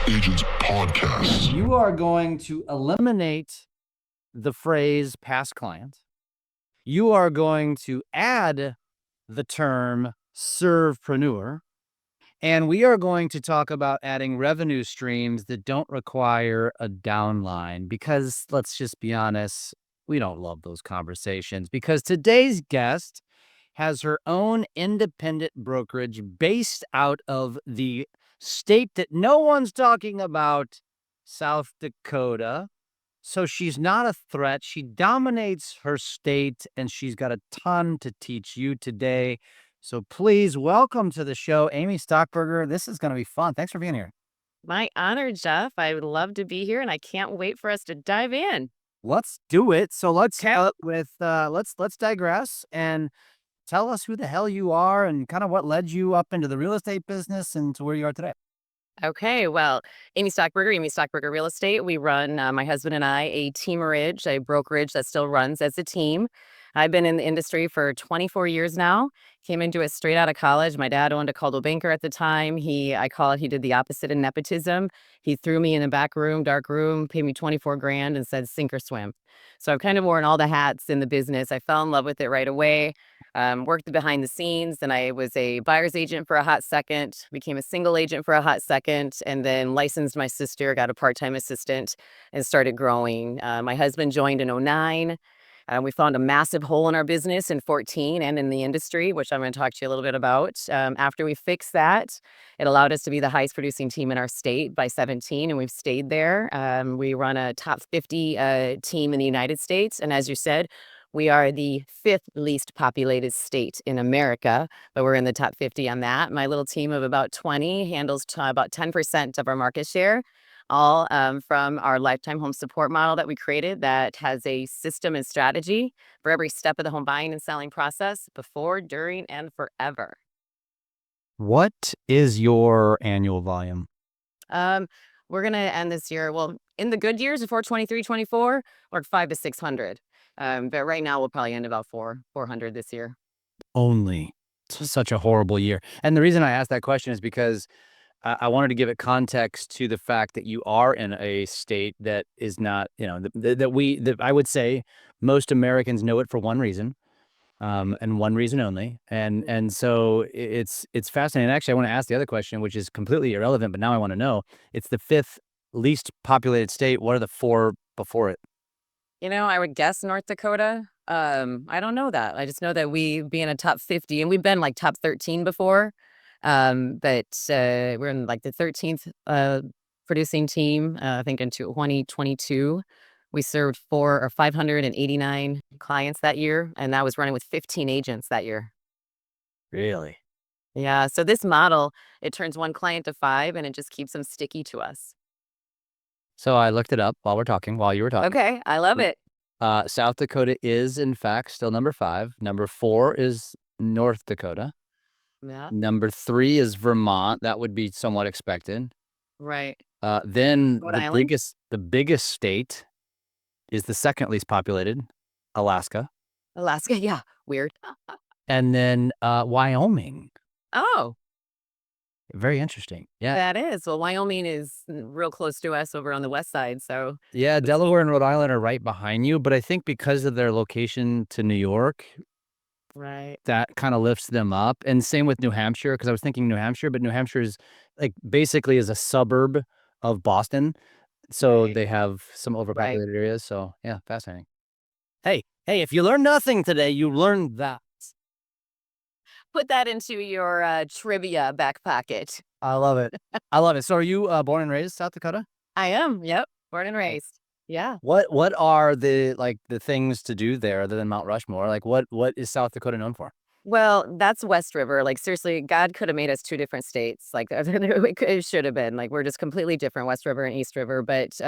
Agents Podcast. You are going to eliminate the phrase past client. You are going to add the term servepreneur. And we are going to talk about adding revenue streams that don't require a downline because let's just be honest, we don't love those conversations because today's guest has her own independent brokerage based out of the state that no one's talking about, South Dakota. So she's not a threat. She dominates her state and she's got a ton to teach you today. So please welcome to the show, Amy Stockberger. This is going to be fun. Thanks for being here. My honor, Jeff. I would love to be here, and I can't wait for us to dive in. Let's do it. So let's let's digress and tell us who the hell you are and kind of what led you up into the real estate business and to where you are today. Okay, well, Amy Stockberger Real Estate. We run, my husband and I, a teamerage, a brokerage that still runs as a team. I've been in the industry for 24 years now. Came into it straight out of college. My dad owned a Coldwell Banker at the time. He did the opposite of nepotism. He threw me in a back room, dark room, paid me 24 grand and said, sink or swim. So I've kind of worn all the hats in the business. I fell in love with it right away. Worked behind the scenes, and I was a buyer's agent for a hot second, became a single agent for a hot second, and then licensed my sister, got a part-time assistant, and started growing. My husband joined in 2009. We found a massive hole in our business in 2014 and in the industry, which I'm going to talk to you a little bit about. After we fixed that, it allowed us to be the highest producing team in our state by 2017, and we've stayed there. We run a top 50 team in the United States, and as you said, we are the fifth least populated state in America, but we're in the top 50 on that. My little team of about 20 handles about 10% of our market share, all from our lifetime home support model that we created that has a system and strategy for every step of the home buying and selling process before, during, and forever. What is your annual volume? We're going to end this year, well, in the good years before 23, 24, like 500 to 600. But right now we'll probably end about 400 this year. Only. Such a horrible year. And the reason I asked that question is because I wanted to give it context to the fact that you are in a state that is not, that I would say most Americans know it for one reason, and one reason only. And so it's fascinating. Actually, I want to ask the other question, which is completely irrelevant, but now I want to know. It's the fifth least populated state. What are the four before it? I would guess North Dakota. I don't know that. I just know that we be in a top 50, and we've been like top 13 before. But we're in like the 13th producing team. I think in 2022, we served 589 clients that year, and that was running with 15 agents that year. Really? Yeah. So this model, it turns one client to 5, and it just keeps them sticky to us. So I looked it up while you were talking. Okay, I love it. South Dakota is, in fact, still number 5. Number 4 is North Dakota. Yeah. Number 3 is Vermont. That would be somewhat expected. Right. Then Rhode Island? the biggest state is the second least populated, Alaska. Alaska, yeah. Weird. And then Wyoming. Oh, Very interesting. Yeah. that is. Well, Wyoming is real close to us over on the west side. So, Yeah, Delaware and Rhode Island are right behind you, but I think because of their location to New York, right. that kind of lifts them up. And same with New Hampshire, because I was thinking New Hampshire, but New Hampshire is like basically is a suburb of Boston. So Right. they have some overpopulated areas. So yeah, fascinating. Hey, if you learn nothing today, you learned that. Put that into your trivia back pocket. I love it. I love it. So are you born and raised South Dakota? I am. Yep. Born and raised. Yeah. What are the things to do there other than Mount Rushmore? Like what is South Dakota known for? Well, that's West River. Like, seriously, God could have made us two different states. Like, it should have been. Like, we're just completely different, West River and East River. But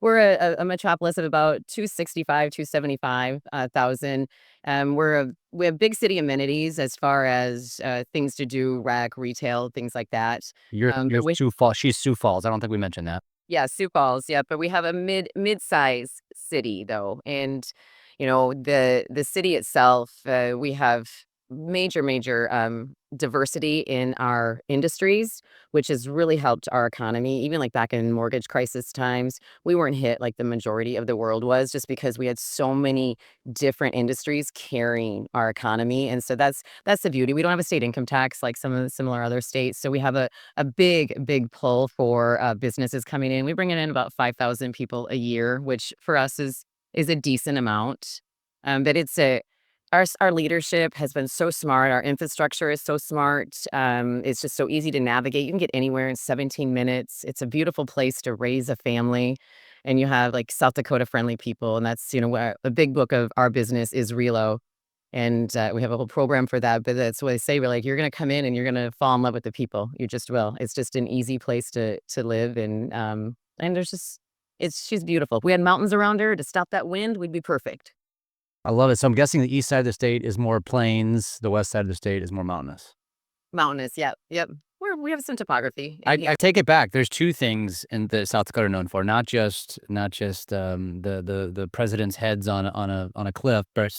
we're a metropolis of about 265,000. We have big city amenities as far as things to do, rec, retail, things like that. You're But Sioux Falls. She's Sioux Falls. I don't think we mentioned that. yeah, Sioux Falls. Yeah, but we have a mid-size city though, and the city itself, we have major diversity in our industries, which has really helped our economy. Even like back in mortgage crisis times, we weren't hit like the majority of the world was, just because we had so many different industries carrying our economy. And so that's the beauty. We don't have a state income tax like some of the similar other states. So we have a big pull for businesses coming in. We bring in about 5,000 people a year, which for us is a decent amount. But it's a our leadership has been so smart. Our infrastructure is so smart. It's just so easy to navigate. You can get anywhere in 17 minutes. It's a beautiful place to raise a family, and you have like South Dakota friendly people, and that's where a big book of our business is Relo, and we have a whole program for that. But that's what they say. We're like, you're going to come in and you're going to fall in love with the people. You just will. It's just an easy place to live, and there's just she's beautiful. If we had mountains around her to stop that wind, we'd be perfect. I love it. So I'm guessing the east side of the state is more plains. The west side of the state is more mountainous. Mountainous, yep. We have some topography. I take it back. There's two things in the South Dakota known for, not just the president's heads on a cliff, but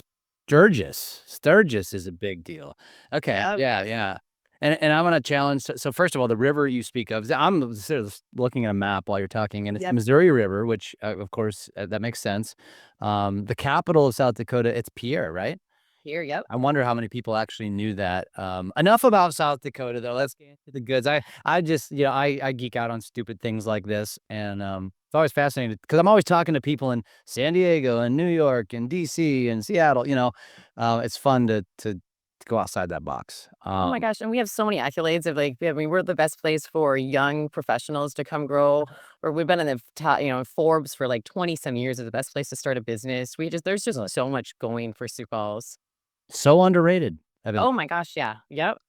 Sturgis. Sturgis is a big deal. Okay, Yep. yeah. And I want to challenge. So first of all, the river you speak of, I'm sort of looking at a map while you're talking, and it's the Yep. Missouri River, which of course that makes sense. The capital of South Dakota, it's Pierre, right? Here, yep. I wonder how many people actually knew that. Enough about South Dakota, though. Let's get into the goods. I just, I geek out on stupid things like this, and it's always fascinating because I'm always talking to people in San Diego and New York and DC and Seattle. It's fun to go outside that box. Oh my gosh, and we have so many accolades of like, I mean, we're the best place for young professionals to come grow. Or we've been in the top, Forbes for like 20 some years as the best place to start a business. There's just so much going for Sioux Falls. So underrated. Oh my gosh, yeah, yep.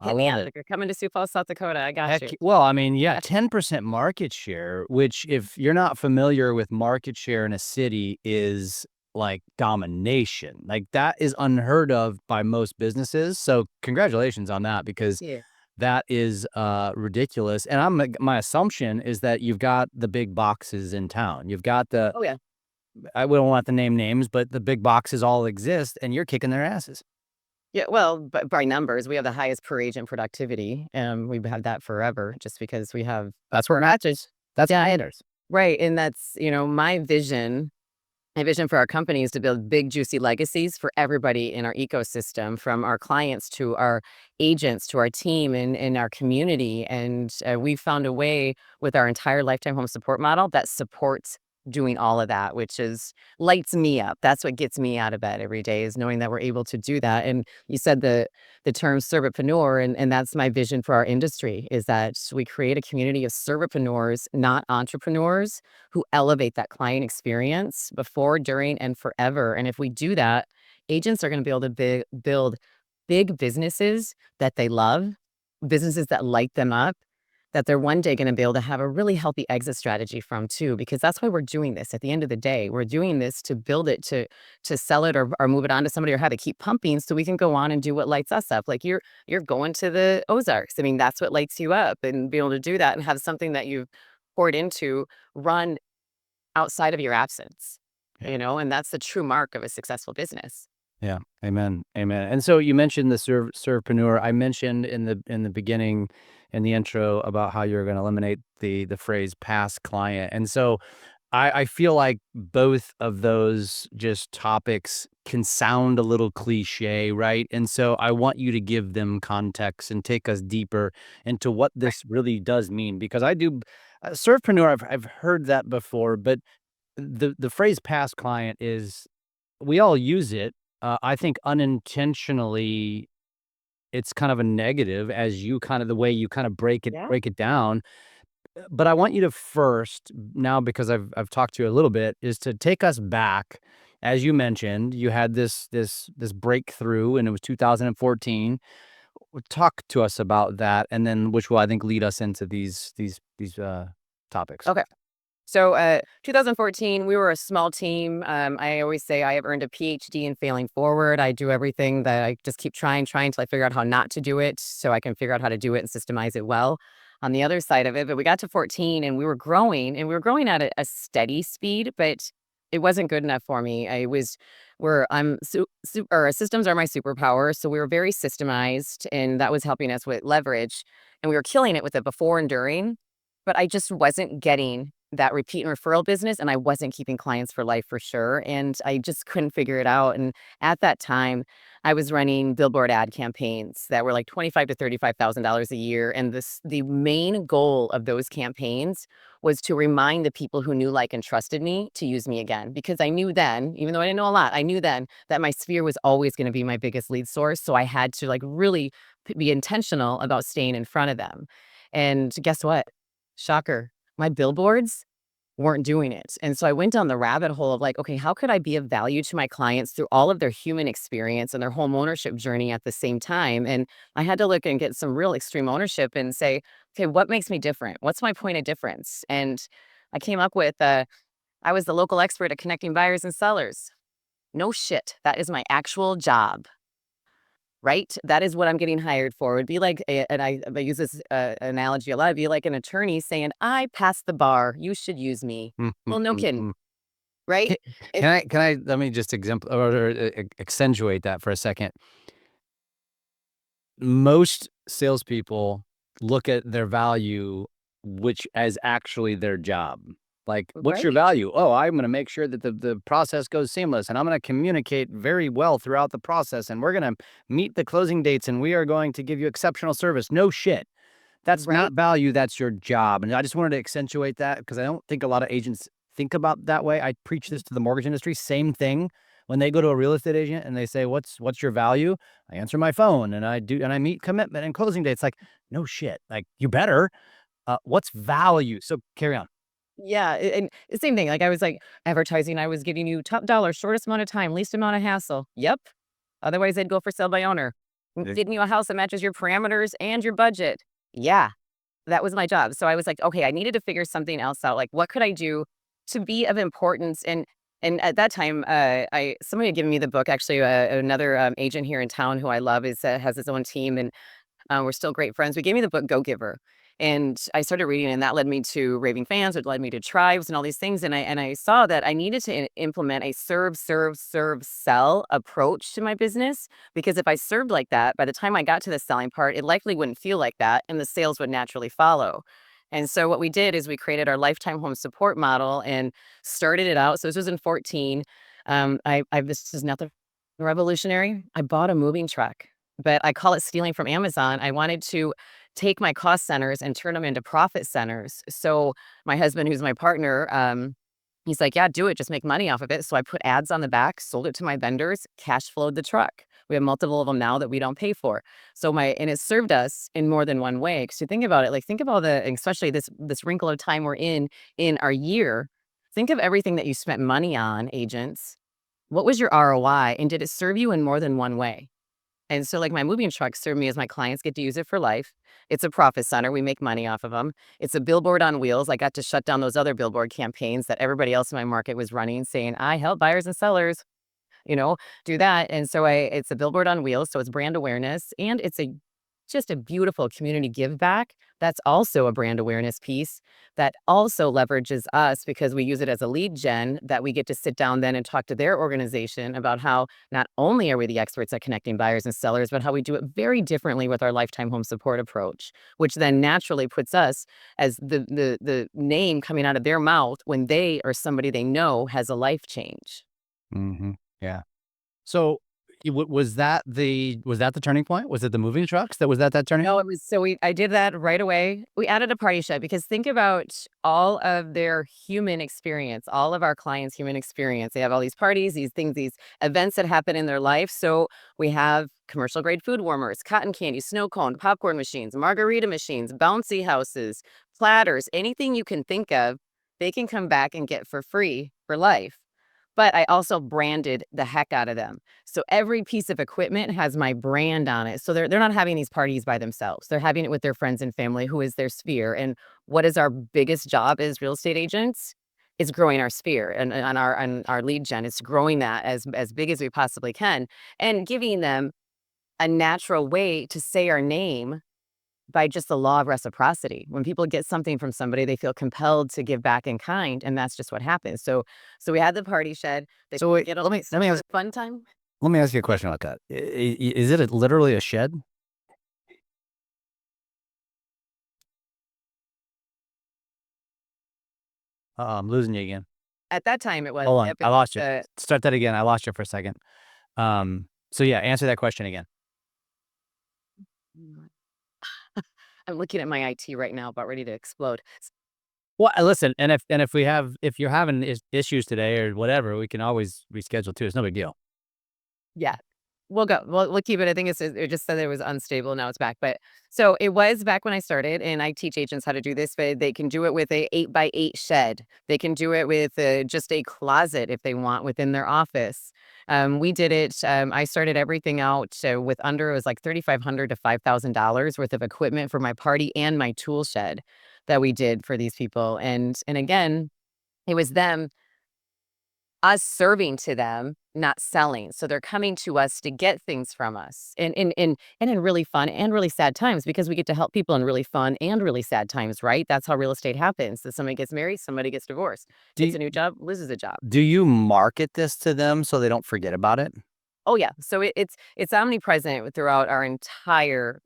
I Hit me love up it. if you're coming to Sioux Falls, South Dakota. I got you. Well, I mean, yeah, 10% market share, which if you're not familiar with market share in a city is like domination. Like that is unheard of by most businesses. So congratulations on that because Yeah. that is ridiculous. And my assumption is that you've got the big boxes in town. You've got Oh yeah. I don't want to name names, but the big boxes all exist and you're kicking their asses. Yeah, well, by numbers, we have the highest per agent productivity, and we've had that forever just because we have That's where it matches. That's yeah, what and matters. right, and that's, my vision for our company is to build big, juicy legacies for everybody in our ecosystem, from our clients to our agents to our team and our community. And we found a way with our entire lifetime home support model that supports doing all of that, which is lights me up. That's what gets me out of bed every day, is knowing that we're able to do that. And you said the term servantpreneur, and that's my vision for our industry, is that we create a community of servantpreneurs, not entrepreneurs, who elevate that client experience before, during, and forever. And if we do that, agents are going to be able to build big businesses that they love, businesses that light them up, that they're one day going to be able to have a really healthy exit strategy from too, because that's why we're doing this. At the end of the day, we're doing this to build it, to sell it, or move it on to somebody, or have it keep pumping so we can go on and do what lights us up. Like you're going to the Ozarks. I mean, that's what lights you up, and be able to do that and have something that you've poured into run outside of your absence, Yeah. and that's the true mark of a successful business. Yeah. Amen. And so you mentioned the servepreneur. I mentioned in the beginning, in the intro, about how you're going to eliminate the phrase past client. And so I feel like both of those just topics can sound a little cliche, right? And so I want you to give them context and take us deeper into what this really does mean, because I do servepreneur. I've heard that before, but the phrase past client is, we all use it. I think unintentionally, it's kind of a negative, as you kind of the way you kind of Yeah. break it down. But I want you to first, now because I've talked to you a little bit, is to take us back. As you mentioned, you had this breakthrough, and it was 2014. Talk to us about that, and then which will, I think, lead us into these topics. Okay. So, 2014, we were a small team. I always say I have earned a PhD in failing forward. I do everything that I just keep trying till I figure out how not to do it, so I can figure out how to do it and systemize it well on the other side of it. But we got to 14 and we were growing at a steady speed, but it wasn't good enough for me. I was where I'm or systems are my superpower. So we were very systemized, and that was helping us with leverage. And we were killing it with it before and during, but I just wasn't getting that repeat and referral business, and I wasn't keeping clients for life for sure. And I just couldn't figure it out. And at that time, I was running billboard ad campaigns that were like $25 to $35,000 a year. And the main goal of those campaigns was to remind the people who knew, like, and trusted me to use me again. Because I knew then, even though I didn't know a lot, I knew then that my sphere was always going to be my biggest lead source. So I had to like really be intentional about staying in front of them. And guess what? Shocker. My billboards weren't doing it. And so I went down the rabbit hole of like, okay, how could I be of value to my clients through all of their human experience and their home ownership journey at the same time? And I had to look and get some real extreme ownership and say, okay, what makes me different? What's my point of difference? And I came up with, I was the local expert at connecting buyers and sellers. No shit. That is my actual job. Right? That is what I'm getting hired for. It would be like, and I use this analogy a lot. It'd be like an attorney saying, I passed the bar. You should use me. Mm, mm, Well, no mm, kidding. mm. Right? If Can I let me just accentuate that for a second. Most salespeople look at their value, which as actually their job. Like, what's your Right. value? Oh, I'm going to make sure that the process goes seamless, and I'm going to communicate very well throughout the process, and we're going to meet the closing dates, and we are going to give you exceptional service. No shit. That's Right. not value, that's your job. And I just wanted to accentuate that because I don't think a lot of agents think about that way. I preach this to the mortgage industry, same thing. When they go to a real estate agent and they say, "What's your value?" I answer my phone and I meet commitment and closing dates. Like, no shit. Like, you better. What's value? So carry on. Yeah. And the same thing. Like I was like, advertising, I was giving you top dollar, shortest amount of time, least amount of hassle. Yep. Otherwise, they'd go for sale by owner. Eh, Getting you a house that matches your parameters and your budget. Yeah. That was my job. So I was like, okay, I needed to figure something else out. Like, what could I do to be of importance? And at that time, I somebody had given me the book. Actually, another agent here in town who I love is has his own team, and we're still great friends. We gave me the book Go Giver. And I started reading, and that led me to Raving Fans, which led me to Tribes and all these things. And I saw that I needed to implement a serve, serve, serve, sell approach to my business. Because if I served like that, by the time I got to the selling part, it likely wouldn't feel like that, and the sales would naturally follow. And so what we did is we created our lifetime home support model and started it out. So this was in 14. This is nothing revolutionary. I bought a moving truck, but I call it stealing from Amazon. I wanted to take my cost centers and turn them into profit centers. So my husband, who's my partner, he's like, yeah, do it. Just make money off of it. So I put ads on the back, sold it to my vendors, cash flowed the truck. We have multiple of them now that we don't pay for. And it served us in more than one way. Because you think about it, like think about especially this wrinkle of time we're in our year. Think of everything that you spent money on, agents. What was your ROI, and did it serve you in more than one way? And so, like, my moving trucks serve me as my clients get to use it for life. It's a profit center. We make money off of them. It's a billboard on wheels. I got to shut down those other billboard campaigns that everybody else in my market was running, saying, I help buyers and sellers, you know, do that. And so it's a billboard on wheels. So it's brand awareness, and it's just a beautiful community give back. That's also a brand awareness piece that also leverages us because we use it as a lead gen that we get to sit down then and talk to their organization about how not only are we the experts at connecting buyers and sellers, but how we do it very differently with our lifetime home support approach, which then naturally puts us as the name coming out of their mouth when they or somebody they know has a life change. Yeah. So was that the turning point? Was it the moving trucks? Was that turning No, point? it was so I did that right away. We added a party shed because think about all of their human experience, all of our clients' human experience. They have all these parties, these things, these events that happen in their life. So we have commercial grade food warmers, cotton candy, snow cone, popcorn machines, margarita machines, bouncy houses, platters, anything you can think of, they can come back and get for free for life. But I also branded the heck out of them. So every piece of equipment has my brand on it. So they're not having these parties by themselves. They're having it with their friends and family who is their sphere. And what is our biggest job as real estate agents? Is growing our sphere and on our lead gen. It's growing that as big as we possibly can and giving them a natural way to say our name by just the law of reciprocity. When people get something from somebody, they feel compelled to give back in kind, and that's just what happens. So we had the party shed. They So wait, get a let me ask, fun time. let me ask you a question about that. Is it literally a shed? I'm losing you again. At that time, it was. Hold on, Yep, I lost you. uh, Start that again. I lost you for a second. So yeah, answer that question again. I'm looking at my IT right now, about ready to explode. Well, listen, and if you're having issues today or whatever, we can always reschedule too. It's no big deal. Yeah. We'll go. We'll keep it. I think it just said it was unstable. Now it's back. But so it was back when I started, and I teach agents how to do this. But they can do it with a 8x8 shed. They can do it with just a closet if they want within their office. We did it. I started everything out with under, it was like $3,500 to $5,000 worth of equipment for my party and my tool shed that we did for these people. And again, it was us serving to them, not selling. So they're coming to us to get things from us, and in really fun and really sad times, because we get to help people in really fun and really sad times, right? That's how real estate happens. That somebody gets married, somebody gets divorced, Do gets you, a new job, loses a job. do you market this to them so they don't forget about it? Oh yeah, so it's omnipresent throughout our entire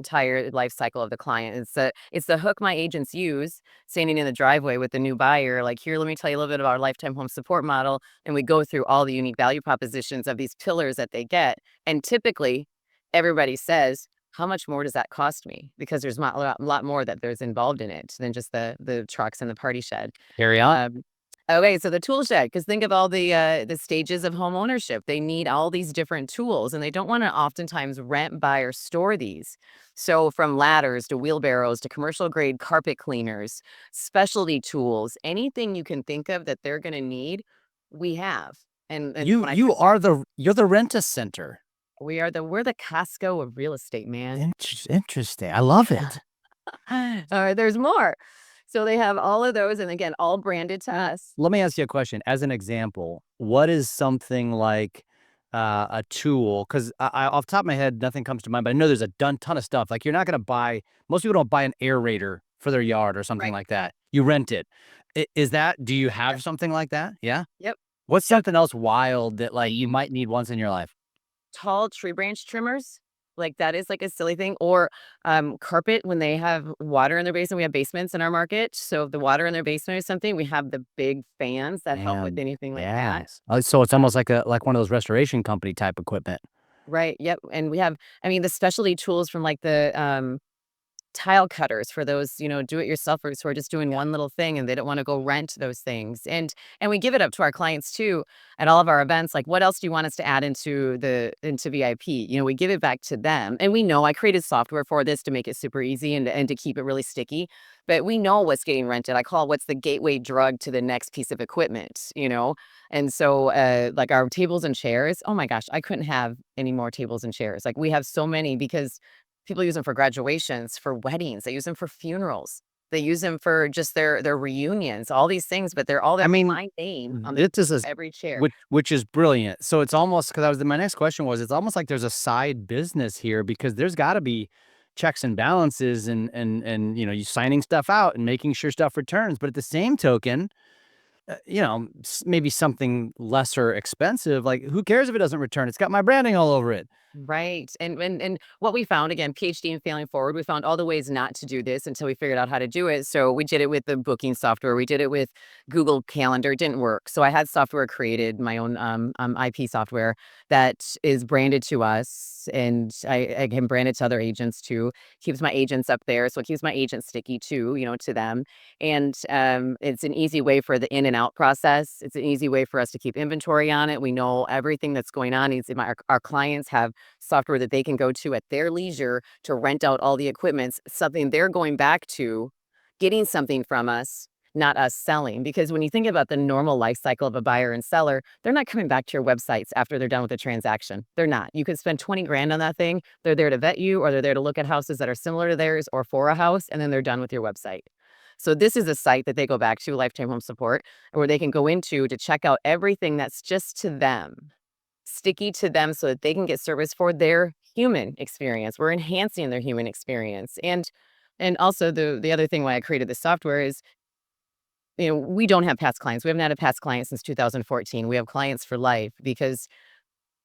life cycle of the client. It's the hook my agents use, standing in the driveway with the new buyer. Like, here, let me tell you a little bit about our lifetime home support model, and we go through all the unique value propositions of these pillars that they get. And typically, everybody says, "How much more does that cost me?" Because there's a lot more that there's involved in it than just the trucks and the party shed. Carry on. Okay, so the tool shed, because think of all the stages of home ownership. They need all these different tools, and they don't want to oftentimes rent, buy, or store these. So from ladders to wheelbarrows to commercial grade carpet cleaners, specialty tools, anything you can think of that they're going to need, we have. And You when I you are you're the rent-a-center. we're the Costco of real estate, man. Interesting. I love Yeah. it. All right, there's more. So they have all of those, and again, all branded to us. Let me ask you a question. As an example, what is something like a tool? Because off the top of my head, nothing comes to mind, but I know there's a ton of stuff. Like, you're not going to buy, most people don't buy an aerator for their yard or something Right. like that. You rent it. Do you Yep. have something like that? Yeah. Yep. What's something else wild that like you might need once in your life? Tall tree branch trimmers, like, that is, like, a silly thing, or, carpet when they have water in their basement. We have basements in our market, so if the water in their basement or something, we have the big fans that help with And anything like that. yes. So it's almost like one of those restoration company type equipment. Right, yep, and we have, I mean, the specialty tools from, like, the tile cutters for those, do-it-yourselfers who are just doing one little thing and they don't wanna go rent those things, and we give it up to our clients too at all of our events. Like, "What else do you want us to add into VIP?" We give it back to them, and we know I created software for this to make it super easy and to keep it really sticky, but we know what's getting rented. I call what's the gateway drug to the next piece of equipment. And so, like, our tables and chairs, oh my gosh, I couldn't have any more tables and chairs. Like, we have so many because people use them for graduations, for weddings, they use them for funerals. They use them for just their reunions, all these things, but they're all I that mean, my name on it is a every chair. which is brilliant. So it's almost because I was my next question was it's almost like there's a side business here because there's got to be checks and balances and you signing stuff out and making sure stuff returns. But at the same token, maybe something lesser expensive. Like, who cares if it doesn't return? It's got my branding all over it. Right. And what we found, again, PhD in failing forward, we found all the ways not to do this until we figured out how to do it. So we did it with the booking software. We did it with Google Calendar. It didn't work. So I had software created, my own IP software that is branded to us. And I can brand it to other agents too. Keeps my agents up there. So it keeps my agents sticky too, to them. And it's an easy way for the in and out process. It's an easy way for us to keep inventory on it. We know everything that's going on. Our clients have software that they can go to at their leisure to rent out all the equipment, something they're going back to, getting something from us, not us selling. Because when you think about the normal life cycle of a buyer and seller, they're not coming back to your websites after they're done with the transaction. They're not. You could spend 20 grand on that thing. They're there to vet you, or they're there to look at houses that are similar to theirs or for a house, and then they're done with your website. So this is a site that they go back to, Lifetime Home Support, where they can go into to check out everything that's just to them, sticky to them, so that they can get service for their human experience. We're enhancing their human experience. And And also the other thing why I created this software is, we don't have past clients. We haven't had a past client since 2014. We have clients for life because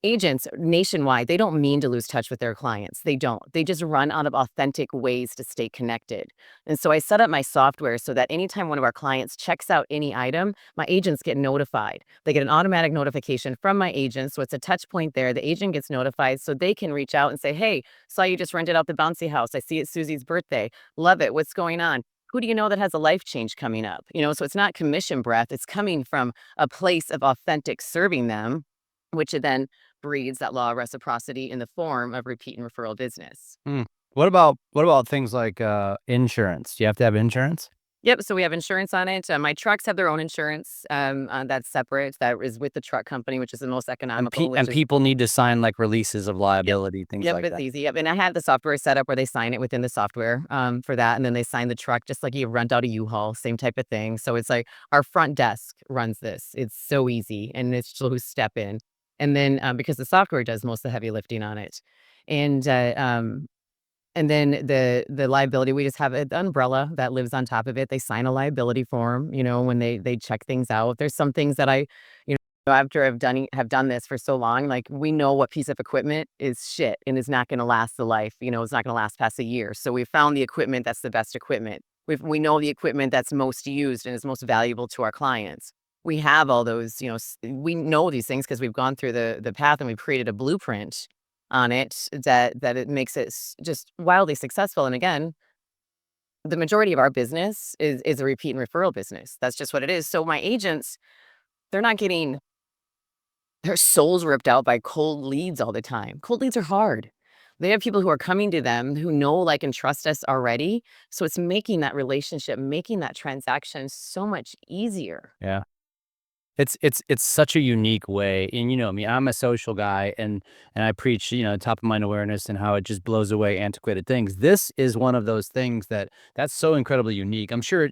agents nationwide, they don't mean to lose touch with their clients. They don't. They just run out of authentic ways to stay connected. And so I set up my software so that anytime one of our clients checks out any item, my agents get notified. They get an automatic notification from my agent. So it's a touch point there. The agent gets notified so they can reach out and say, hey, saw you just rented out the bouncy house. I see it's Susie's birthday. Love it. What's going on? Who do you know that has a life change coming up? So it's not commission breath. It's coming from a place of authentic serving them, which then breeds that law of reciprocity in the form of repeat and referral business. What about things like insurance? Do you have to have insurance? Yep. So we have insurance on it. My trucks have their own insurance. That's separate. That is with the truck company, which is the most economical. And people need to sign like releases of liability, things Yep, like it's that. easy. Yep, and I have the software set up where they sign it within the software for that, and then they sign the truck just like you rent out a U-Haul, same type of thing. So it's like our front desk runs this. It's so easy, and it's just step in, and then because the software does most of the heavy lifting on it, and and then the liability, we just have an umbrella that lives on top of it. They sign a liability form, when they check things out. There's some things that you after I've done this for so long, like we know what piece of equipment is shit and is not going to last the life. It's not going to last past a year. So we found the equipment that's the best equipment. We know the equipment that's most used and is most valuable to our clients. We have all those, we know these things because we've gone through the path and we've created a blueprint on it that it makes it just wildly successful. And again, the majority of our business is a repeat and referral business. That's just what it is. So my agents, they're not getting their souls ripped out by cold leads all the time. Cold leads are hard. They have people who are coming to them who know, like, and trust us already. So it's making that relationship, making that transaction so much easier. Yeah. It's such a unique way, and you know me, I'm a social guy, and I preach, top of mind awareness and how it just blows away antiquated things. This is one of those things that's so incredibly unique. I'm sure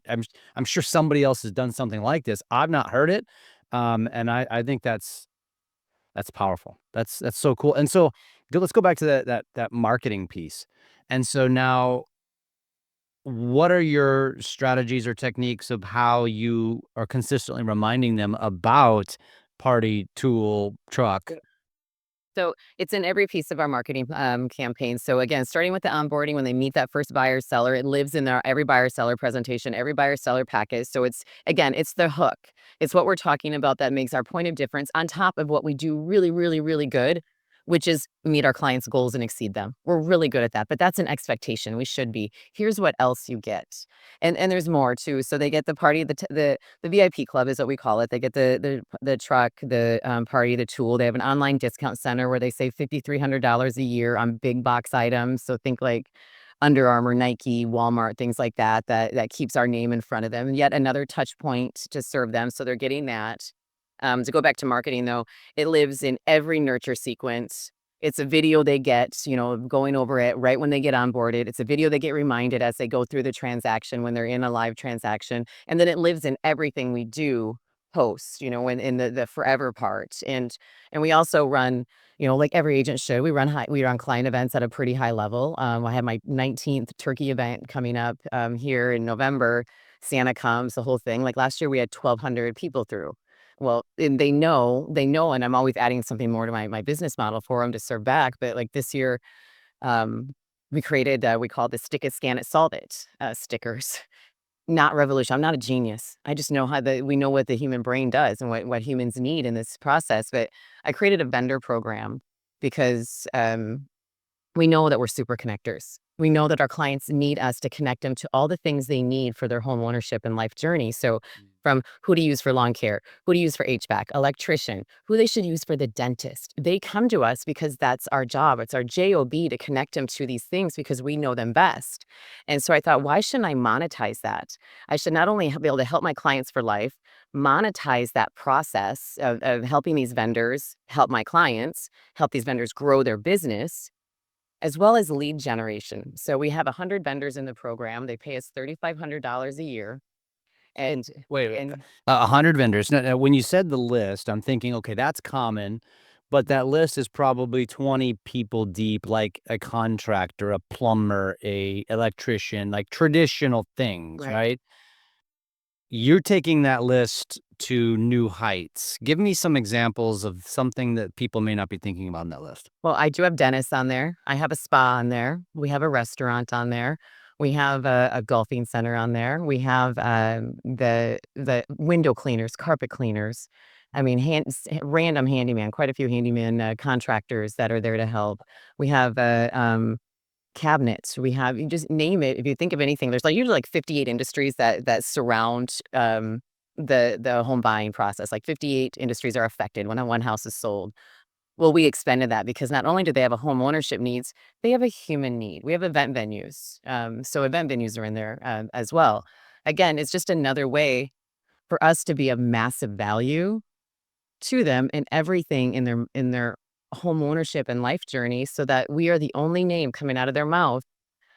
somebody else has done something like this. I've not heard it, and I think that's powerful. That's so cool. And so let's go back to that marketing piece. And so now, what are your strategies or techniques of how you are consistently reminding them about party, tool, truck? So it's in every piece of our marketing campaign. So again, starting with the onboarding, when they meet that first buyer seller, it lives in their every buyer seller presentation, every buyer seller package. So it's the hook. It's what we're talking about that makes our point of difference on top of what we do really, really, really good, which is meet our clients' goals and exceed them. We're really good at that, but that's an expectation. We should be. Here's what else you get, and there's more too. So they get the party, the VIP club is what we call it. They get the truck, the party, the tool. They have an online discount center where they save $5,300 a year on big box items. So think like Under Armour, Nike, Walmart, things like that. That keeps our name in front of them. Yet another touch point to serve them. So they're getting that. To go back to marketing, though, it lives in every nurture sequence. It's a video they get, going over it right when they get onboarded. It's a video they get reminded as they go through the transaction when they're in a live transaction. And then it lives in everything we do post, when in the forever part. And we also run, like every agent should, we run client events at a pretty high level. I have my 19th turkey event coming up here in November. Santa comes, the whole thing. Like last year we had 1,200 people through. Well, and they know, and I'm always adding something more to my business model for them to serve back. But like this year, um, we created, we call the stick it, scan it, solve it stickers. Not revolution. I'm not a genius. I just know we know what the human brain does and what humans need in this process. But I created a vendor program because we know that we're super connectors. We know that our clients need us to connect them to all the things they need for their home ownership and life journey. So, from who to use for lawn care, who to use for HVAC, electrician, who they should use for the dentist. They come to us because that's our job. It's our job to connect them to these things because we know them best. And so I thought, why shouldn't I monetize that? I should not only be able to help my clients for life, monetize that process of helping these vendors help my clients, help these vendors grow their business as well as lead generation. So we have 100 vendors in the program. They pay us $3,500 a year. And Wait, and 100 vendors. Now, when you said the list, I'm thinking, okay, that's common but that list is probably 20 people deep, like a contractor, a plumber, a electrician, like traditional things, Right. right? You're taking that list to new heights. Give me some examples of something that people may not be thinking about on that list. Well, I do have dentists on there. I have a spa on there. We have a restaurant on there. We have a golfing center on there. We have the window cleaners, carpet cleaners. I mean, random handyman, quite a few handyman contractors that are there to help. We have cabinets. We have, you just name it. If you think of anything, there's like usually like 58 industries that surround the home buying process. Like 58 industries are affected when one house is sold. Well, we expanded that because not only do they have a home ownership needs, they have a human need. We have event venues. So event venues are in there as well. Again, it's just another way for us to be of massive value to them in everything in their home ownership and life journey so that we are the only name coming out of their mouth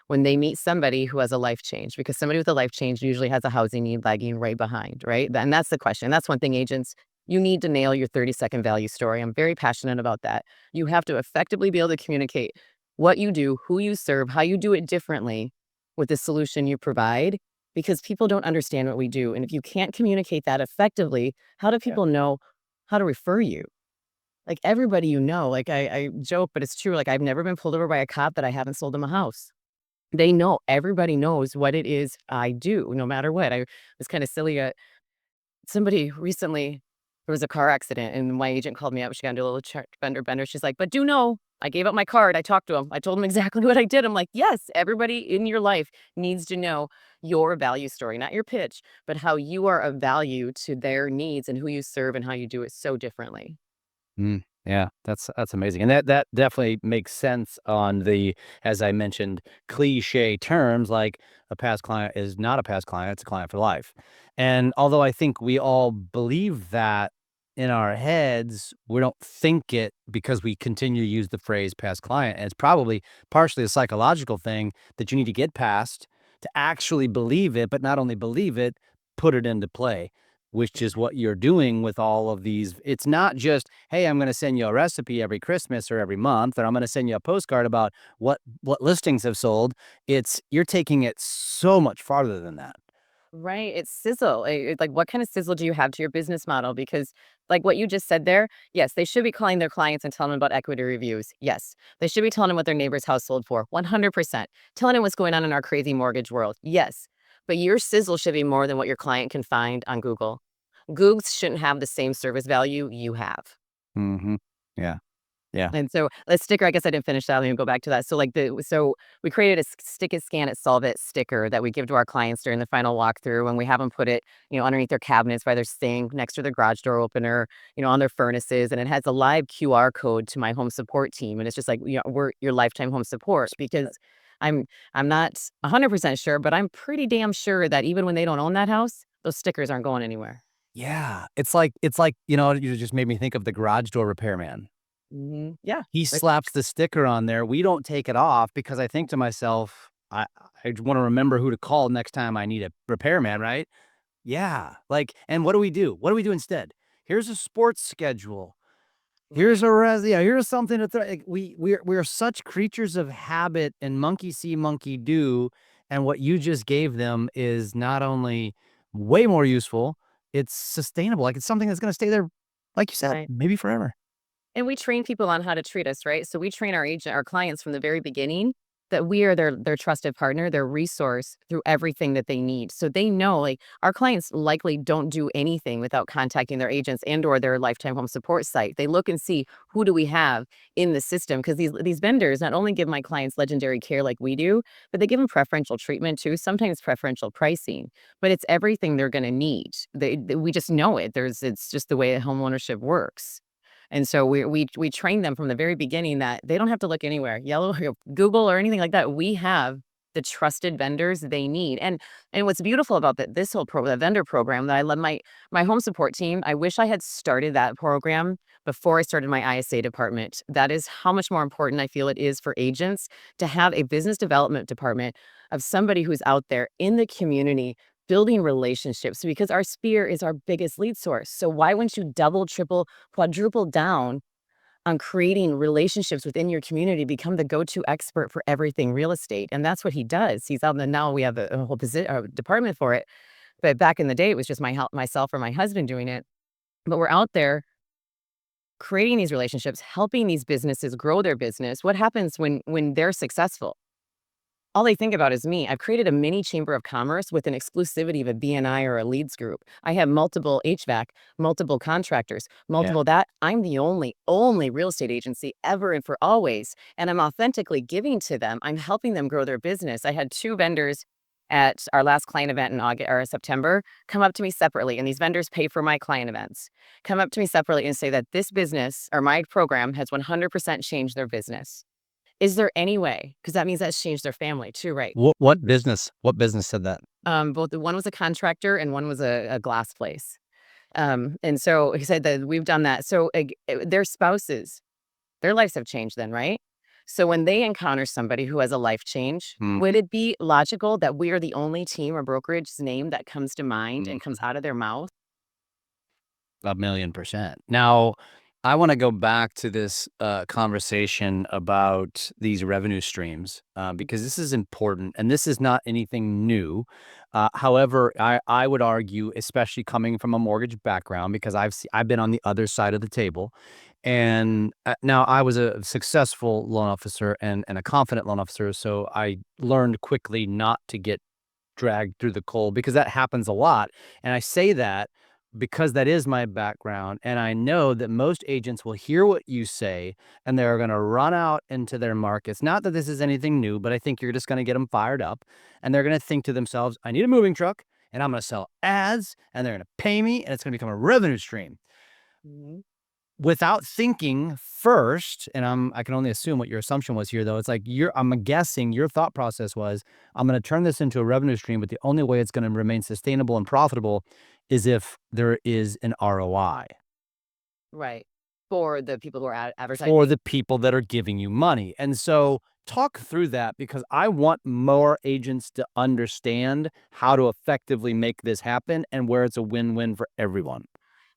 when they meet somebody who has a life change, because somebody with a life change usually has a housing need lagging right behind, right? And that's the question. That's one thing, agents, you need to nail your 30-second value story. I'm very passionate about that. You have to effectively be able to communicate what you do, who you serve, how you do it differently with the solution you provide, because people don't understand what we do. And if you can't communicate that effectively, how do people know how to refer you? Like everybody, like I joke, but it's true. Like I've never been pulled over by a cop that I haven't sold them a house. They know, everybody knows what it is I do, no matter what. I was kind of silly at somebody recently, there was a car accident and my agent called me up. She got into a little fender bender. She's like, but do know, I gave up my card. I talked to him. I told him exactly what I did. I'm like, yes, everybody in your life needs to know your value story, not your pitch, but how you are of value to their needs and who you serve and how you do it so differently. Yeah, that's amazing, and that definitely makes sense on the, as I mentioned, cliche terms like a past client is not a past client; it's a client for life. And although I think we all believe that in our heads, we don't think it because we continue to use the phrase "past client," and it's probably partially a psychological thing that you need to get past to actually believe it, but not only believe it, put it into play, which is what you're doing with all of these. It's not just, hey, I'm going to send you a recipe every Christmas or every month, or I'm going to send you a postcard about what listings have sold. It's you're taking it so much farther than that. Right. It's sizzle. Like, what kind of sizzle do you have to your business model? Because, like what you just said there, yes, they should be calling their clients and telling them about equity reviews. Yes. They should be telling them what their neighbor's house sold for. 100%. Telling them what's going on in our crazy mortgage world. Yes. But your sizzle should be more than what your client can find on Google. Google shouldn't have the same service value you have. Hmm. Yeah. Yeah. And so the sticker, I guess I didn't finish that. Let me go back to that. So we created a stick it, scan it, solve it sticker that we give to our clients during the final walkthrough, and we have them put it, underneath their cabinets by their sink, next to their garage door opener, on their furnaces, and it has a live QR code to my home support team, and it's just like, we're your lifetime home support because I'm I'm not 100% sure, but I'm pretty damn sure that even when they don't own that house, those stickers aren't going anywhere. Yeah. You just made me think of the garage door repairman. Yeah. He slaps the sticker on there. We don't take it off because I think to myself, I want to remember who to call next time I need a repairman, right? Yeah. Like, and what do we do? What do we do instead? Here's a sports schedule. Here's a here's something to like, we're such creatures of habit and monkey see, monkey do. And what you just gave them is not only way more useful, it's sustainable. Like it's something that's gonna stay there, like you said, Right. maybe forever. And we train people on how to treat us, right? So we train our clients from the very beginning that we are their trusted partner, their resource through everything that they need. So they know, like, our clients likely don't do anything without contacting their agents and or their lifetime home support site. They look and see, who do we have in the system, because these vendors not only give my clients legendary care like we do, but they give them preferential treatment too, sometimes preferential pricing. But it's everything they're going to need. We just know it. It's just the way home ownership works. And so we train them from the very beginning that they don't have to look anywhere, Yellow, Google, or anything like that. We have the trusted vendors they need. And what's beautiful about this whole the vendor program that I love, my home support team. I wish I had started that program before I started my ISA department. That is how much more important I feel it is for agents to have a business development department of somebody who's out there in the community building relationships, because our sphere is our biggest lead source. So why wouldn't you double, triple, quadruple down on creating relationships within your community, become the go-to expert for everything real estate. And that's what he does. He's out, and now we have a whole department for it. But back in the day, it was just myself or my husband doing it. But we're out there creating these relationships, helping these businesses grow their business. What happens when they're successful? All they think about is me. I've created a mini chamber of commerce with an exclusivity of a BNI or a leads group. I have multiple HVAC, multiple contractors, multiple that. I'm the only real estate agency ever and for always. And I'm authentically giving to them. I'm helping them grow their business. I had 2 vendors at our last client event in August or September come up to me separately, and these vendors pay for my client events. Come up to me separately and say that this business or my program has 100% changed their business. Is there any way? Because that means that's changed their family too, right? What business? What business said that? Both one was a contractor and one was a glass place. And so he said that we've done that. So their spouses, their lives have changed then, right? So when they encounter somebody who has a life change, would it be logical that we are the only team or brokerage's name that comes to mind and comes out of their mouth? 1,000,000%. Now, I want to go back to this conversation about these revenue streams because this is important and this is not anything new. However, I would argue, especially coming from a mortgage background, because I've been on the other side of the table. And now I was a successful loan officer and a confident loan officer. So I learned quickly not to get dragged through the coal because that happens a lot. And I say that because that is my background. And I know that most agents will hear what you say and they're going to run out into their markets. Not that this is anything new, but I think you're just going to get them fired up and they're going to think to themselves, I need a moving truck and I'm going to sell ads and they're going to pay me and it's going to become a revenue stream Mhm. without thinking first. And I can only assume what your assumption was here, though. It's like I'm guessing your thought process was, I'm going to turn this into a revenue stream, but the only way it's going to remain sustainable and profitable is if there is an ROI Right. For the people who are advertising. for the people that are giving you money. And so talk through that because I want more agents to understand how to effectively make this happen and where it's a win-win for everyone.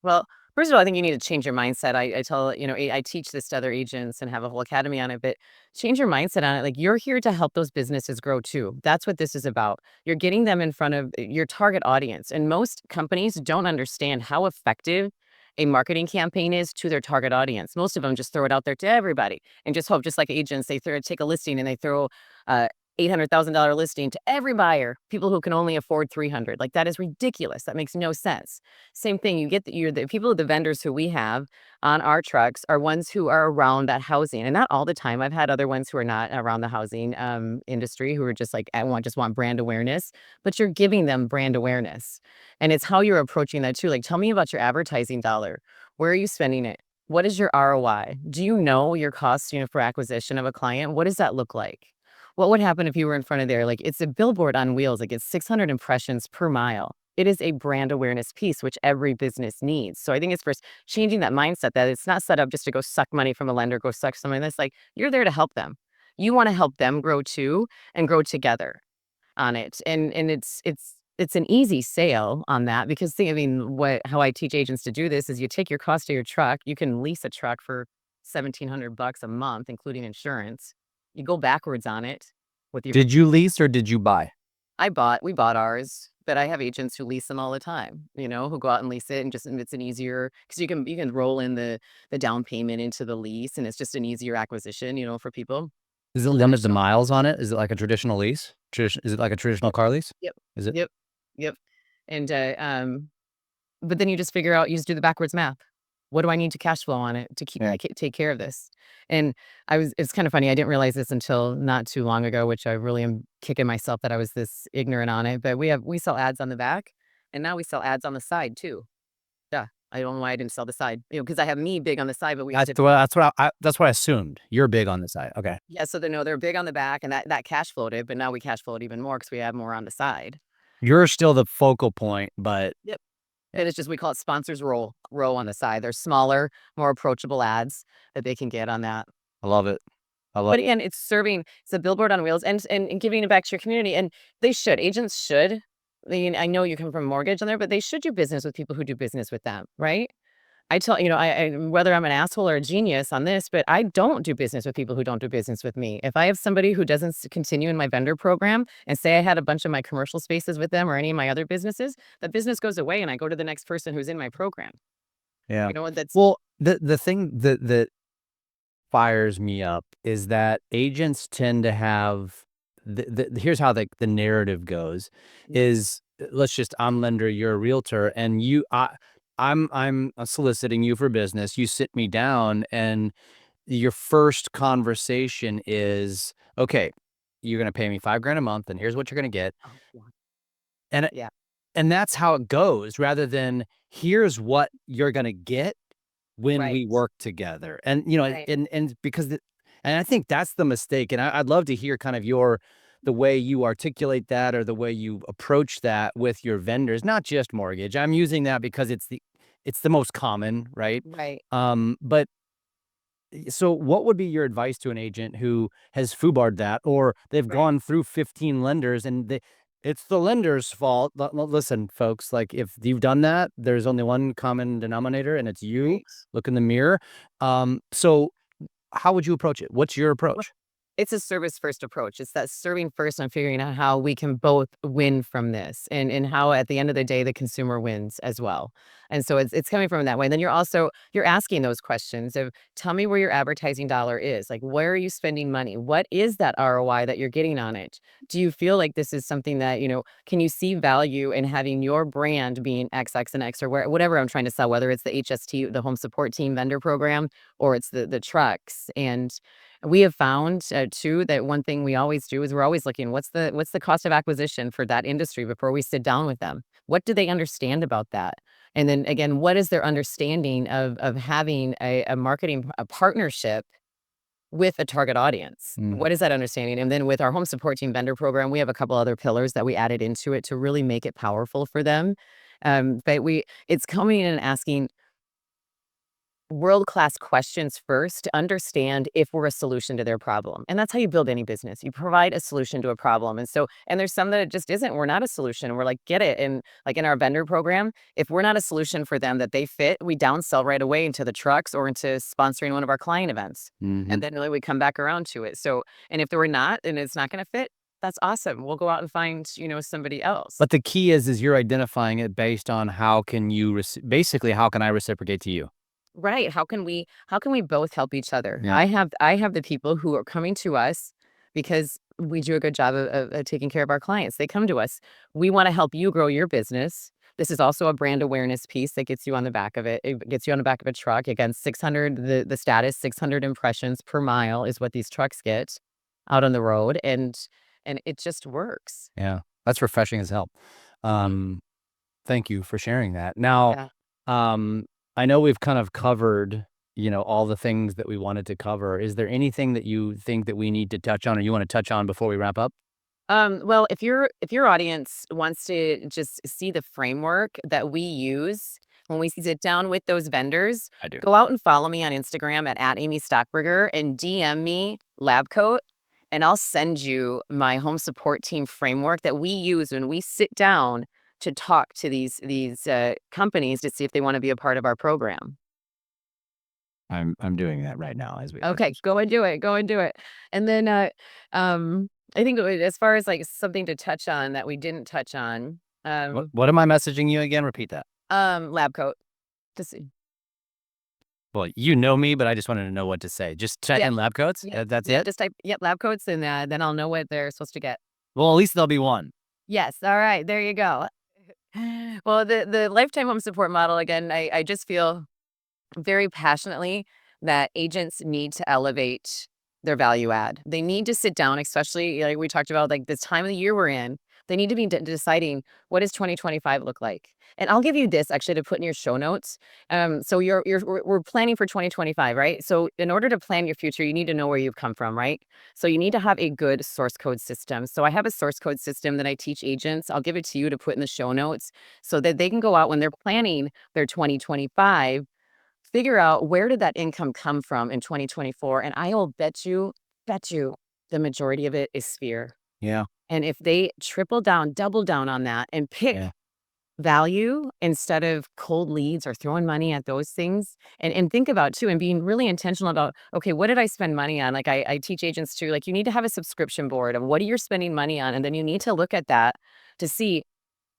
Well, first of all, I think you need to change your mindset. I tell, I teach this to other agents and have a whole academy on it, but change your mindset on it. Like you're here to help those businesses grow too. That's what this is about. You're getting them in front of your target audience. And most companies don't understand how effective a marketing campaign is to their target audience. Most of them just throw it out there to everybody and just hope, just like agents, take a listing and they throw $800,000 listing to every buyer, people who can only afford 300. Like that is ridiculous. That makes no sense. Same thing, you get the people, the vendors who we have on our trucks are ones who are around that housing, and not all the time. I've had other ones who are not around the housing industry who are just like, I want brand awareness, but you're giving them brand awareness, and it's how you're approaching that too. Like, tell me about your advertising dollar. Where are you spending it? What is your ROI? Do you know your cost, for acquisition of a client? What does that look like? What would happen if you were in front of there? Like, it's a billboard on wheels. It gets 600 impressions per mile. It is a brand awareness piece, which every business needs. So I think it's first changing that mindset that it's not set up just to go suck money from a lender, go suck something. That's like, you're there to help them. You want to help them grow too and grow together on it. And it's an easy sale on that because how I teach agents to do this is you take your cost of your truck. You can lease a truck for $1,700 a month, including insurance. You go backwards on it with your. Did you lease or did you buy? We bought ours, but I have agents who lease them all the time, who go out and lease it and it's an easier because you can roll in the down payment into the lease and it's just an easier acquisition, for people. Is it limited to miles on it? Is it like a traditional lease? Is it like a traditional car lease? Yep. Is it? Yep. Yep. And but then you just figure out, you just do the backwards math. What do I need to cash flow on it to take care of this? And it's kind of funny. I didn't realize this until not too long ago, which I really am kicking myself that I was this ignorant on it. But we sell ads on the back and now we sell ads on the side too. Yeah. I don't know why I didn't sell the side, because I have me big on the side, but That's what I assumed. You're big on the side. Okay. yeah. So they're big on the back and that cash flowed it, but now we cash flow it even more because we have more on the side. You're still the focal point, but Yep. And it's just, we call it sponsors row on the side. They're smaller, more approachable ads that they can get on that. I love it. But again, it's a billboard on wheels and giving it back to your community. And agents should. I know you come from mortgage on there, but they should do business with people who do business with them, right? I tell, whether I'm an asshole or a genius on this, but I don't do business with people who don't do business with me. If I have somebody who doesn't continue in my vendor program and say I had a bunch of my commercial spaces with them or any of my other businesses, that business goes away and I go to the next person who's in my program. Yeah. That's Well, the thing that fires me up is that agents tend to have here's how the narrative goes is let's just I'm lender, you're a realtor, and I'm soliciting you for business. You sit me down and your first conversation is, okay, you're going to pay me $5,000 a month and here's what you're going to get. Oh, yeah. And Yeah. and that's how it goes rather than here's what you're going to get when we Right. work together. And, Right. and because and I think that's the mistake. And I'd love to hear kind of the way you articulate that or the way you approach that with your vendors, not just mortgage. I'm using that because it's the most common, right? Right. But so what would be your advice to an agent who has foobarred that, or they've Right. gone through 15 lenders and it's the lender's fault? Listen, folks, like if you've done that, there's only one common denominator and it's you. Right. Look in the mirror. So how would you approach it? What's your approach? It's a service first approach. It's that serving first and figuring out how we can both win from this and how at the end of the day the consumer wins as well. And so it's coming from that way. And then you're asking those questions of tell me where your advertising dollar is. Like where are you spending money? What is that ROI that you're getting on it? Do you feel like this is something that, can you see value in having your brand being X, X, and X or whatever I'm trying to sell, whether it's the HST, the home support team vendor program, or it's the trucks. And we have found, too, that one thing we always do is we're always looking, what's the cost of acquisition for that industry before we sit down with them? What do they understand about that? And then again, what is their understanding of having a marketing a partnership with a target audience? What is that understanding? And then with our home support team vendor program, we have a couple other pillars that we added into it to really make it powerful for them. But it's coming in and asking world-class questions first to understand if we're a solution to their problem. And that's how you build any business. You provide a solution to a problem. And there's some that it just isn't. We're not a solution. We're like, get it. And like in our vendor program, if we're not a solution for them that they fit, we downsell right away into the trucks or into sponsoring one of our client events. And then we come back around to it. So, and if we're not, and it's not going to fit, that's awesome. We'll go out and find, somebody else. But the key is you're identifying it based on how can you basically how can I reciprocate to you? Right. How can we both help each other? Yeah. I have the people who are coming to us because we do a good job of taking care of our clients. They come to us. We want to help you grow your business. This is also a brand awareness piece that gets you on the back of it. It gets you on the back of a truck. Again, 600, the status, 600 impressions per mile is what these trucks get out on the road. And it just works. Yeah. That's refreshing as hell. Thank you for sharing that. Now, Yeah. I know we've kind of covered, all the things that we wanted to cover. Is there anything that you think that we need to touch on or you want to touch on before we wrap up? Well, if your audience wants to just see the framework that we use when we sit down with those vendors, I do. go out and follow me on Instagram at Amy Stockberger and DM me lab coat, and I'll send you my home support team framework that we use when we sit down to talk to these companies to see if they want to be a part of our program. I'm doing that right now as we. Okay, go and do it. Go and do it. And then I think as far as like something to touch on that we didn't touch on, What am I messaging you again? Repeat that. lab coat. Just Well, you know me, but I just wanted to know what to say. Just type Yeah. in lab coats. Yeah, That's yeah, it. just type lab coats, and then I'll know what they're supposed to get. Well, at least there'll be one. Yes, all right, there you go. Well, the lifetime home support model again, I just feel very passionately that agents need to elevate their value add. They need to sit down, especially like we talked about, like this time of the year we're in. They need to be deciding what does 2025 look like. And I'll give you this actually to put in your show notes. So we're planning for 2025, right? So in order to plan your future, you need to know where you've come from, right? So you need to have a good source code system. So I have a source code system that I teach agents. I'll give it to you to put in the show notes so that they can go out when they're planning their 2025, figure out where did that income come from in 2024. And I will bet you the majority of it is fear. Yeah. And if they triple down, double down on that and pick Yeah. value instead of cold leads or throwing money at those things. And think about too, and being really intentional about, okay, what did I spend money on? Like I teach agents too, like you need to have a subscription board of what are you spending money on? And then you need to look at that to see,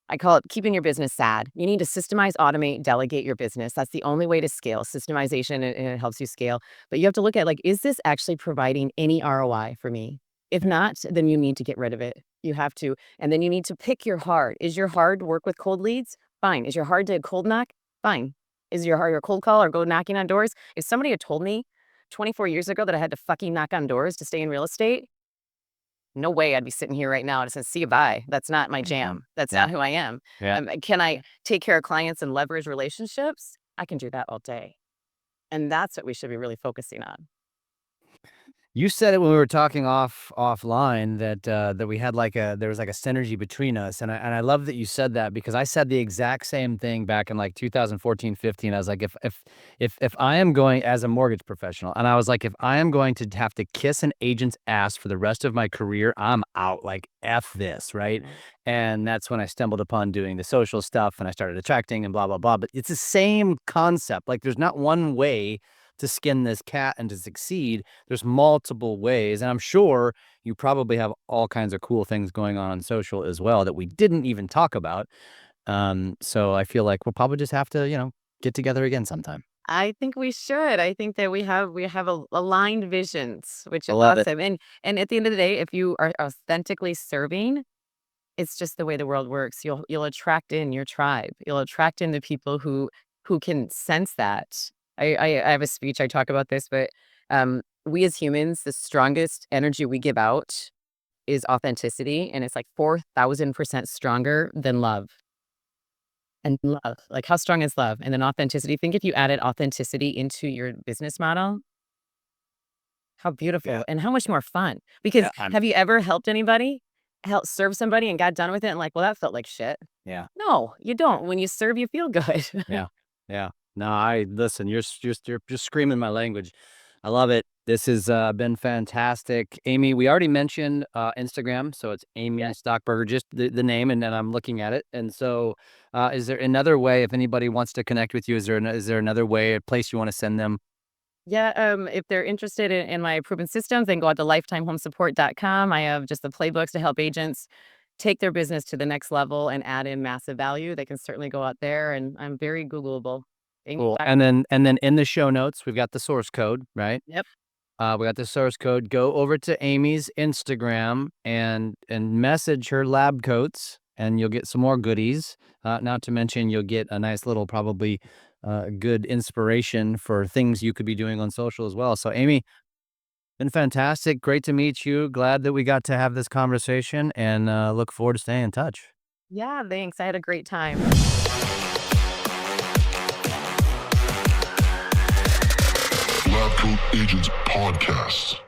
I call it keeping your business sad. You need to systemize, automate, delegate your business. That's the only way to scale. Systemization, and it helps you scale. But you have to look at, like, is this actually providing any ROI for me? If not, then you need to get rid of it. You have to. And then you need to pick your hard. Is your hard to work with cold leads? Fine. Is your hard to cold knock? Fine. Is your hard your cold call or go knocking on doors? If somebody had told me 24 years ago that I had to fucking knock on doors to stay in real estate, no way I'd be sitting here right now and saying, see you, bye. That's not my jam. That's Yeah. not who I am. Yeah. Can I take care of clients and leverage relationships? I can do that all day. And that's what we should be really focusing on. You said it when we were talking offline that we had there was like a synergy between us, and I love that you said that because I said the exact same thing back in like 2014, 15. I was like, if I am going as a mortgage professional, and I was like, if I am going to have to kiss an agent's ass for the rest of my career, I'm out. Like f this, right? Right. And that's when I stumbled upon doing the social stuff, and I started attracting and blah blah blah. But it's the same concept. Like there's not one way to skin this cat and to succeed. There's multiple ways, and I'm sure you probably have all kinds of cool things going on social as well that we didn't even talk about. So I feel like we'll probably just have to, get together again sometime. I think we should. I think that we have aligned visions, which I is love it. awesome. And at the end of the day, if you are authentically serving, it's just the way the world works. You'll attract in your tribe. You'll attract in the people who can sense that. I have a speech, I talk about this, but we as humans, the strongest energy we give out is authenticity, and it's like 4,000% stronger than love. And love, like how strong is love? And then authenticity. Think if you added authenticity into your business model, how beautiful Yeah. and how much more fun. Because Yeah. have you ever helped anybody, help serve somebody and got done with it and like, well, that felt like shit. Yeah. No, you don't. When you serve, you feel good. Yeah. Yeah. No, I listen, you're just screaming my language. I love it. This has been fantastic. Amy, we already mentioned Instagram, so it's Amy Yes. Stockberger, just the name, and then I'm looking at it. And so, is there another way if anybody wants to connect with you? Is there another way, a place you want to send them? Yeah, if they're interested in my proven systems, they can go out to lifetimehomesupport.com. I have just the playbooks to help agents take their business to the next level and add in massive value. They can certainly go out there, and I'm very Googleable. Cool. And then in the show notes, we've got the source code, right? Yep. We got the source code. Go over to Amy's Instagram and message her lab coats, and you'll get some more goodies. Not to mention, you'll get a nice little probably good inspiration for things you could be doing on social as well. So, Amy, been fantastic. Great to meet you. Glad that we got to have this conversation, and look forward to staying in touch. Yeah, thanks. I had a great time. Lab Coat Agents Podcast.